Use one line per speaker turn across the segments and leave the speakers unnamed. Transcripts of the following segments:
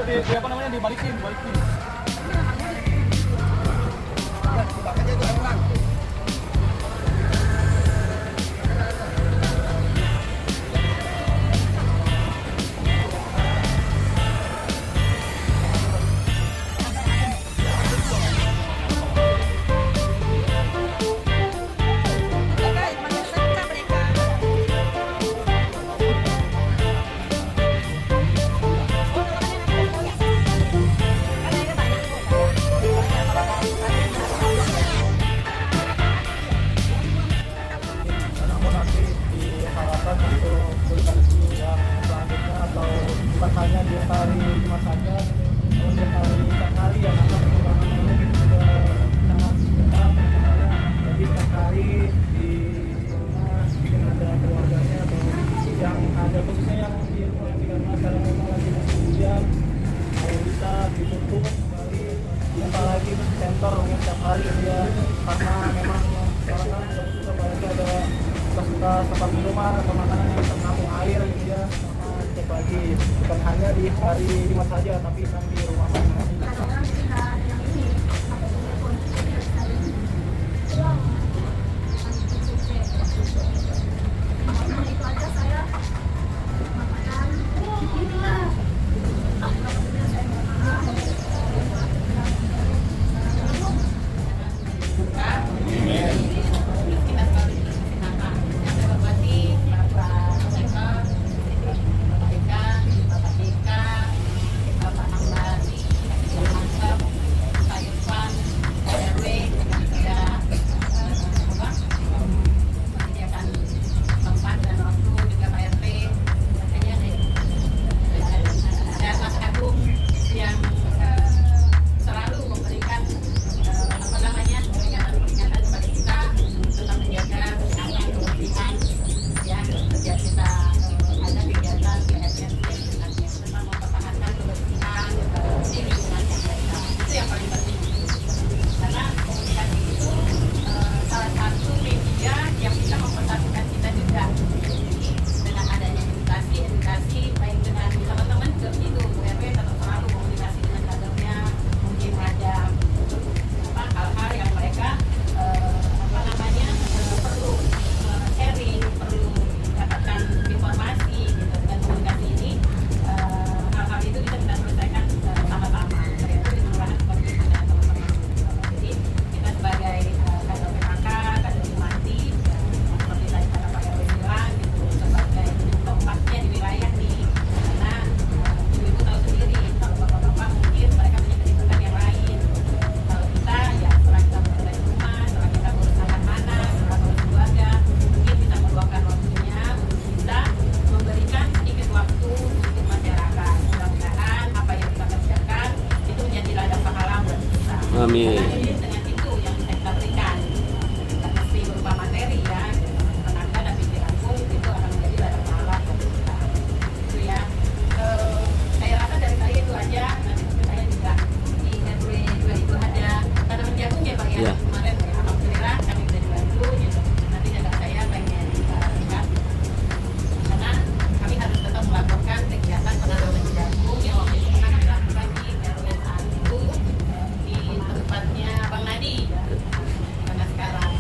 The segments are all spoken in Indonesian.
apa namanya dibalikin.
Hanya di hari Jumat saja, untuk hari setiap hari yang akan perkembangan juga sangat cepat. Jadi setiap hari di rumah mungkin ada keluarganya atau yang ada khususnya yang di rumah yang karena memang lagi musim hujan, kalau bisa ditutup kembali, apalagi sensor yang setiap hari dia karena memang sekarang juga banyak ada bekas tempat minuman atau makanan yang ternampung air gitu ya. Bagi bukan hanya di hari Jumat saja tapi kan di rumah masing-masing.
Amin.
Dengan itu yang kita berikan, pasti berupa materi ya, tenaga dan pikiranku itu akan menjadi ladang pahala bagi kita. Itu ya. Saya rasa dari saya itu aja. Nanti saya juga di RW juga itu ada tanaman jagung ya Pak ya.
Ya.
Kemarin ya, alhamdulillah kami sudah dibantu. Gitu. Nanti juga saya pengen lihat karena kami harus tetap melaporkan kegiatan penanaman jagung yang waktu itu pernah kami lakukan di RW 1 di tempatnya Bang Nadi karena sekarang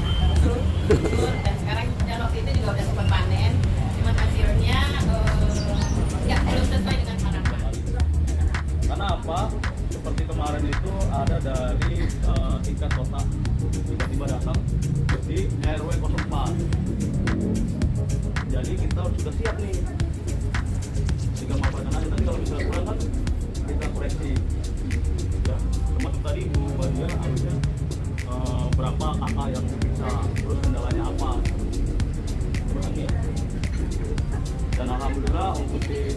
dan sekarang dan waktu itu juga udah sempat panen cuman hasilnya nggak belum sesuai dengan harapan.
Karena apa? Seperti kemarin itu ada dari tingkat kota tiba-tiba datang di RW 04. Jadi kita sudah siap nih. Tinggal maafkan aja tadi kalau misalnya kurang kan kita koreksi. Ya, termasuk tadi Bu Badia harusnya berapa kakak yang bisa, terus kendalanya apa. Dan alhamdulillah untuk di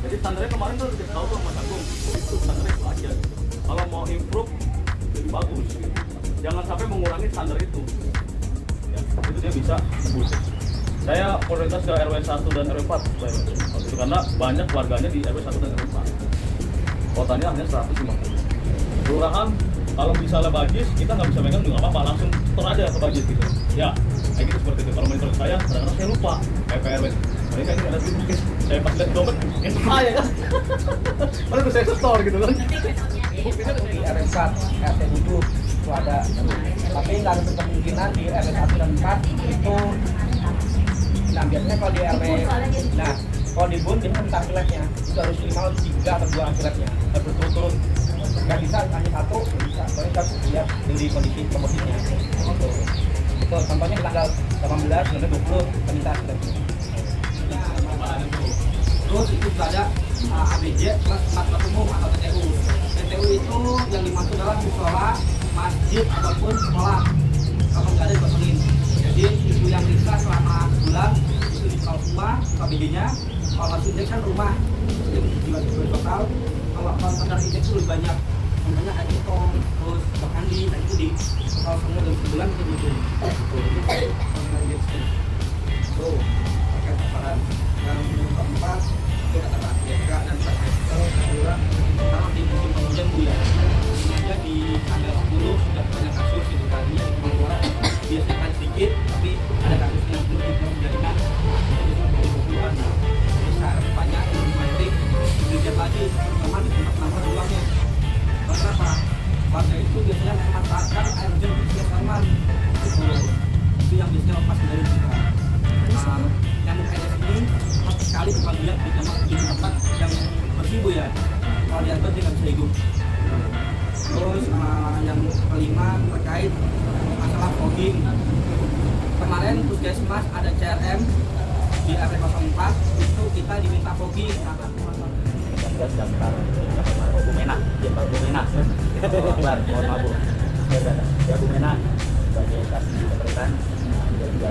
jadi standarnya kemarin tuh kita tahu tuh Mas Agung standarnya itu aja. Kalau mau improve lebih bagus, jangan sampai mengurangi standar itu. Ya, itu dia bisa bagus. Saya prioritas ke RW 1 dan RW 4 itu karena banyak warganya di RW 1 dan RW 4. Kotanya hanya 150. Kelurahan kalau misalnya bagis kita nggak bisa megang juga apa-apa, langsung setor aja ke bagis gitu. Ya, kayak gitu seperti itu. Kalau menurut saya kadang-kadang saya lupa RW mereka ini ada duit mungkin saya pas lihat dompet itu saya kan malah udah saya setor gitu kan buktinya ada
Di RW 4 RT 7 itu ada, tapi nggak ada kemungkinan di RW 1 dan 4 itu. Nah biasanya kalau di RW, nah kalau di BUN biasanya tentang pileknya itu harus minimal 3 atau 2 pileknya berturut-turut, nggak bisa hanya satu, bisa soalnya kita harus lihat dari kondisi promosinya. Itu contohnya di tanggal 18, 19, 20 kita minta pileknya. Terus itu juga ada ABJ plus tempat umum atau TTU. TTU itu yang dimaksud adalah musola, masjid ataupun sekolah. Kalau nggak ada dikosongin. Jadi ibu yang bisa selama sebulan itu disetor semua ABJ-nya. Kalau masih indeks kan rumah, jadi jiwa total. Kalau standar indeks itu lebih banyak. Contohnya Haji Tom, terus Bang Andi, dan itu di total semua dari sebulan itu gitu. Tuh, pakai paparan. Yang keempat itu kata BK dan Pak Kedua kalau di musim penghujan Bu ya, sebenarnya di tanggal 10 sudah banyak kasus gitu kan, yang keluar biasanya kan sedikit tapi ada kasus yang belum dijadikan besar banyak yang menarik dilihat lagi terutama di tempat ruangnya. Kenapa? Warga itu biasanya memanfaatkan air hujan untuk kamar itu yang biasanya lepas dari kita. Yang kayak ini sekali kalau lihat di tempat yang bersih Bu ya, kalau di atas dia nggak bisa hidup. Terus yang kelima terkait masalah fogging. Kemarin Puskesmas ada CRM di RT 04 itu kita diminta fogging karena
daftar Bu Mena, Pak Bu Mena. Akbar, mohon maaf Bu. Ya Bu Mena sebagai kasih keberatan juga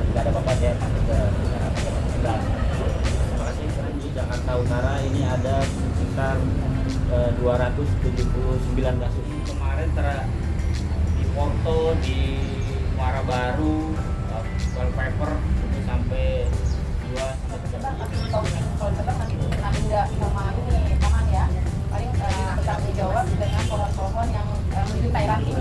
tidak ada apa-apa ya. Terima kasih. Di Jakarta Utara ini ada sekitar 279 kasus. Kemarin dipoto di Muara Baru, Wallpaper itu sampai 2
kalau tetap masih nggak sama ini teman ya paling bertanggung jawab dengan pohon-pohon yang menuju Thailand ini